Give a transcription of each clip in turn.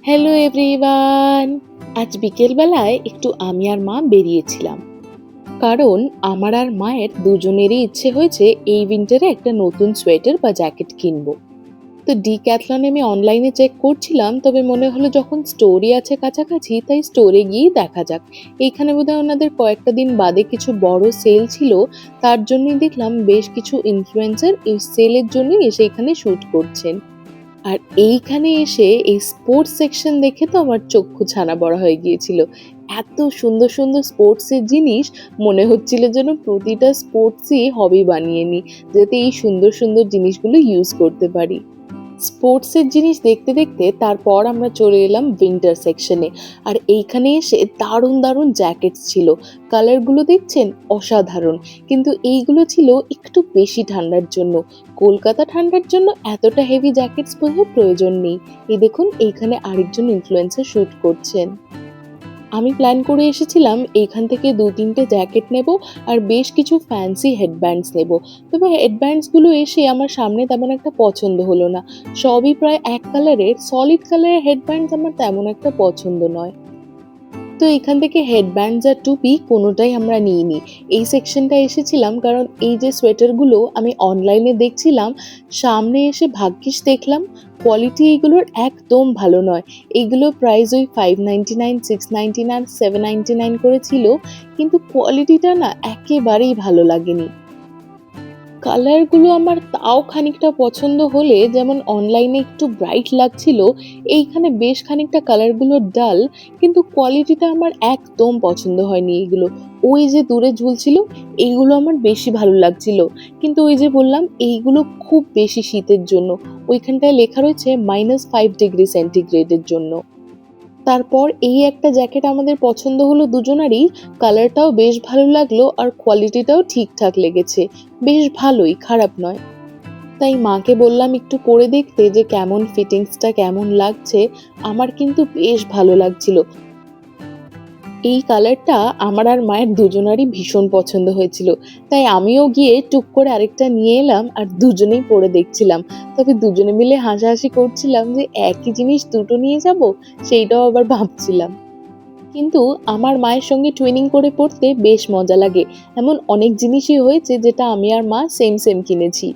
Hello everyone. আজ বিকেলবেলায় একটু আমি আর মা বেরিয়েছিলাম, কারণ আমার আর মায়ের দুজনেরই ইচ্ছে হয়েছে এই উইন্টারে একটা নতুন সোয়েটার বা জ্যাকেট কিনবো। তো ডিক্যাথলনে আমি অনলাইনে চেক করছিলাম, তবে মনে হলো যখন স্টোরে আছে কাছাকাছি তাই স্টোরে গিয়েই দেখা যাক। এইখানে বোধহয় ওনাদের কয়েকটা দিন বাদে কিছু বড় সেল ছিল, তার জন্যই দেখলাম বেশ কিছু ইনফ্লুয়েন্সার এই সেলের জন্যই এসে এখানে শুট করছেন। আর এইখানে এসে এই স্পোর্টস সেকশন দেখে তো আমার চক্ষু ছানা বড়া হয়ে গিয়েছিল। এত সুন্দর সুন্দর স্পোর্টস এর জিনিস, মনে হচ্ছিল যেন প্রতিটা স্পোর্টসই হবি বানিয়ে নি, যাতে এই সুন্দর সুন্দর জিনিসগুলো ইউজ করতে পারি। স্পোর্টস এর জিনিস দেখতে দেখতে তারপর আমরা চলে এলাম উইন্টার সেকশনে। আর এইখানে এসে দারুণ দারুণ জ্যাকেটস ছিল। কালারগুলো দেখছেন অসাধারণ, কিন্তু এইগুলো ছিল একটু বেশি ঠান্ডার জন্য। কলকাতা ঠান্ডার জন্য এতটা হেভি জ্যাকেটস বোধহয় প্রয়োজন নেই। এই দেখুন, এইখানে আরেকজন ইনফ্লুয়েন্সার শুট করছেন। আমি প্ল্যান করে এসেছিলাম এইখান থেকে ২-৩টে জ্যাকেট নেব আর বেশ কিছু ফ্যান্সি হেডব্যান্ডস নেব। তবে হেডব্যান্ডস গুলো এসে আমার সামনে তেমন একটা পছন্দ হলো না। সবই প্রায় এক কালারের, সলিড কালারের হেডব্যান্ডস আমার তেমন একটা পছন্দ নয়। তো এখান থেকে হেডব্যান্ডস আর টুপি কোনোটাই আমরা নিইনি। এই সেকশনটা এসেছিলাম কারণ এই যে সোয়েটারগুলো আমি অনলাইনে দেখছিলাম, সামনে এসে ভাগ্যিস দেখলাম কোয়ালিটি এইগুলোর একদম ভালো নয়। এইগুলো প্রাইস ওই 599, 699, 799 করে ছিল, কিন্তু কোয়ালিটিটা না একেবারেই ভালো লাগেনি। কালারগুলো আমার তাও খানিকটা পছন্দ হলে, যেমন অনলাইনে একটু ব্রাইট লাগছিল, এইখানে বেশ খানিকটা কালারগুলো ডাল, কিন্তু কোয়ালিটিটা আমার একদম পছন্দ হয়নি এগুলো। ওই যে দূরে ঝুলছিল, এইগুলো আমার বেশি ভালো লাগছিল, কিন্তু ওই যে বললাম এইগুলো খুব বেশি শীতের জন্য। ওইখানটায় লেখা রয়েছে -5 ডিগ্রি সেন্টিগ্রেডের জন্য। তারপর এই একটা জ্যাকেট আমাদের পছন্দ হলো দুজনারই। কালারটাও বেশ ভালো লাগলো আর কোয়ালিটিটাও ঠিকঠাক লেগেছে, বেশ ভালোই, খারাপ নয়। তাই মাকে বললাম একটু পরে দেখতে যে কেমন ফিটিংসটা কেমন লাগছে। আমার কিন্তু বেশ ভালো লাগছিল। এই কালারটা আমার আর মায়ের দুজনারই ভীষণ পছন্দ হয়েছিল, তাই আমিও গিয়ে টুক করে আরেকটা নিয়ে এলাম আর দুজনেই পরে দেখছিলাম। তবে দুজনে মিলে হাসাহাসি করছিলাম যে একই জিনিস দুটো নিয়ে যাব, সেইটাও আবার ভাবছিলাম। কিন্তু আমার মায়ের সঙ্গে টুইনিং করে পড়তে বেশ মজা লাগে। এমন অনেক জিনিসই হয়েছে যেটা আমি আর মা সেম সেম কিনেছি।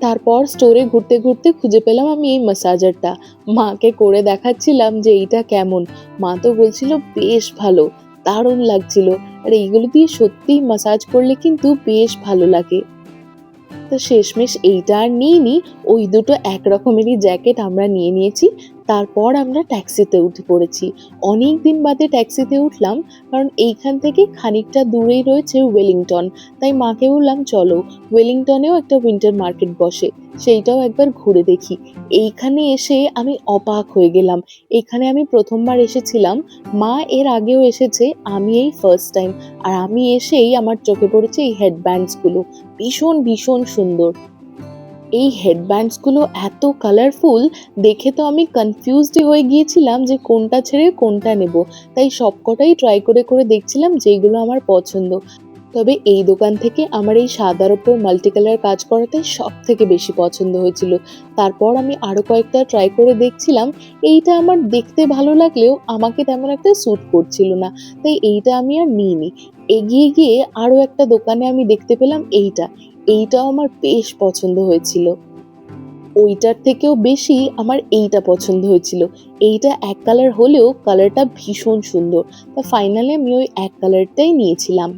তারপর স্টোরে ঘুরতে ঘুরতে খুঁজে পেলাম আমি এই ম্যাসাজারটা। মাকে করে দেখাচ্ছিলাম যে এইটা কেমন। মা তো বলছিল বেশ ভালো, দারুণ লাগছিল। আর এইগুলো দিয়ে সত্যিই ম্যাসাজ করলে কিন্তু বেশ ভালো লাগে। তো শেষমেশ এইটা আর নিইনি, ওই দুটো এক রকমেরই জ্যাকেট আমরা নিয়ে নিয়েছি। তারপর আমরা ট্যাক্সিতে উঠে পড়েছি। অনেক দিন বাদে ট্যাক্সিতে উঠলাম, কারণ এইখান থেকে খানিকটা দূরেই রয়েছে ওয়েলিংটন। তাই মাকে বললাম চলো, ওয়েলিংটনেও একটা উইন্টার মার্কেট বসে, সেইটাও একবার ঘুরে দেখি। এইখানে এসে আমি অবাক হয়ে গেলাম। এখানে আমি প্রথমবার এসেছিলাম, মা এর আগেও এসেছে, আমি এই ফার্স্ট টাইম। আর আমি এসেই আমার চোখে পড়েছে এই হেডব্যান্ডস গুলো, ভীষণ ভীষণ সুন্দর। এই হেডব্যান্ডস গুলো এত কালারফুল, দেখে তো আমি কনফিউজড হয়ে গিয়েছিলাম যে কোনটা ছেড়ে কোনটা নেব। তাই সবকটাই ট্রাই করে করে দেখছিলাম যেগুলো আমার পছন্দ। তবে এই দোকান থেকে আমার এই সাদার ওপর মাল্টি কালার কাজ করাটাই সব থেকে বেশি পছন্দ হয়েছিল। তারপর আমি আরো কয়েকটা ট্রাই করে দেখছিলাম। এইটা আমার দেখতে ভালো লাগলেও আমাকে তেমন একটা স্যুট করছিল না, তাই এইটা আমি আর নিইনি। এগিয়ে গিয়ে আরো একটা দোকানে আমি দেখতে পেলাম এইটা। এইটাও আমার বেশ পছন্দ হয়েছিল। ওইটার থেকেও বেশি আমার এইটা পছন্দ হয়েছিল। এইটা এক কালার হলেও কালারটা ভীষণ সুন্দর। তা ফাইনালি আমি ওই এক কালারটাই নিয়েছিলাম।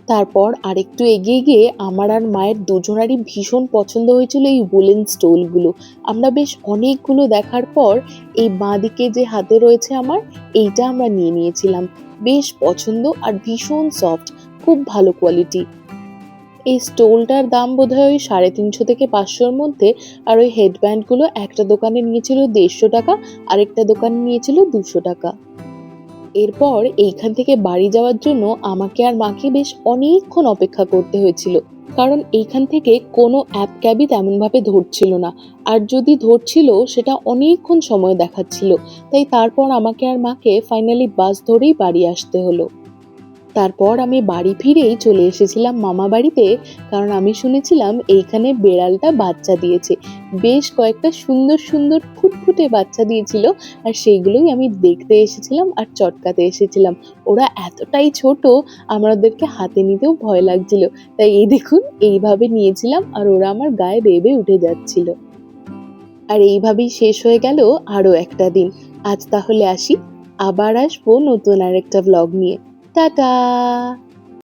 তারপর আরেকটু এগিয়ে গিয়ে আমার আর মায়ের দুজনারই ভীষণ পছন্দ হয়েছিল এই উলেন স্টোলগুলো। আমরা বেশ অনেকগুলো দেখার পর এই বাঁদিকে যে হাতে রয়েছে আমার, এইটা আমরা নিয়ে নিয়েছিলাম। বেশ পছন্দ আর ভীষণ সফট, খুব ভালো কোয়ালিটি। এই স্টোলটার দাম বোধহয় ওই 350 থেকে 500-র মধ্যে। আর ওই হেডব্যান্ডগুলো একটা দোকানে নিয়েছিল 150 টাকা, আরেকটা দোকানে নিয়েছিল 200 টাকা। এরপর এইখান থেকে বাড়ি যাওয়ার জন্য আমাকে আর মাকে বেশ অনেকক্ষণ অপেক্ষা করতে হয়েছিল, কারণ এইখান থেকে কোনো অ্যাপ ক্যাবই তেমন ভাবে ধরছিল না। আর যদি ধরছিল সেটা অনেকক্ষণ সময় দেখাচ্ছিল। তাই তারপর আমাকে আর মাকে ফাইনালি বাস ধরেই বাড়ি আসতে হলো। তারপর আমি বাড়ি ফিরেই চলে এসেছিলাম মামা বাড়িতে, কারণ আমি শুনেছিলাম এইখানে বেড়ালটা বাচ্চা দিয়েছে। বেশ কয়েকটা সুন্দর সুন্দর ফুটফুটে বাচ্চা দিয়েছিল, আর সেইগুলোই আমি দেখতে এসেছিলাম আর চটকাতে এসেছিলাম। ওরা এতটাই ছোট, আমার ওদেরকে হাতে নিতেও ভয় লাগছিল। তাই এই দেখুন, এইভাবে নিয়েছিলাম আর ওরা আমার গায়ে বেয়ে বেয়ে উঠে যাচ্ছিল। আর এইভাবেই শেষ হয়ে গেল আরো একটা দিন। আজ তাহলে আসি, আবার আসবো নতুন আরেকটা ব্লগ নিয়ে। টাটা।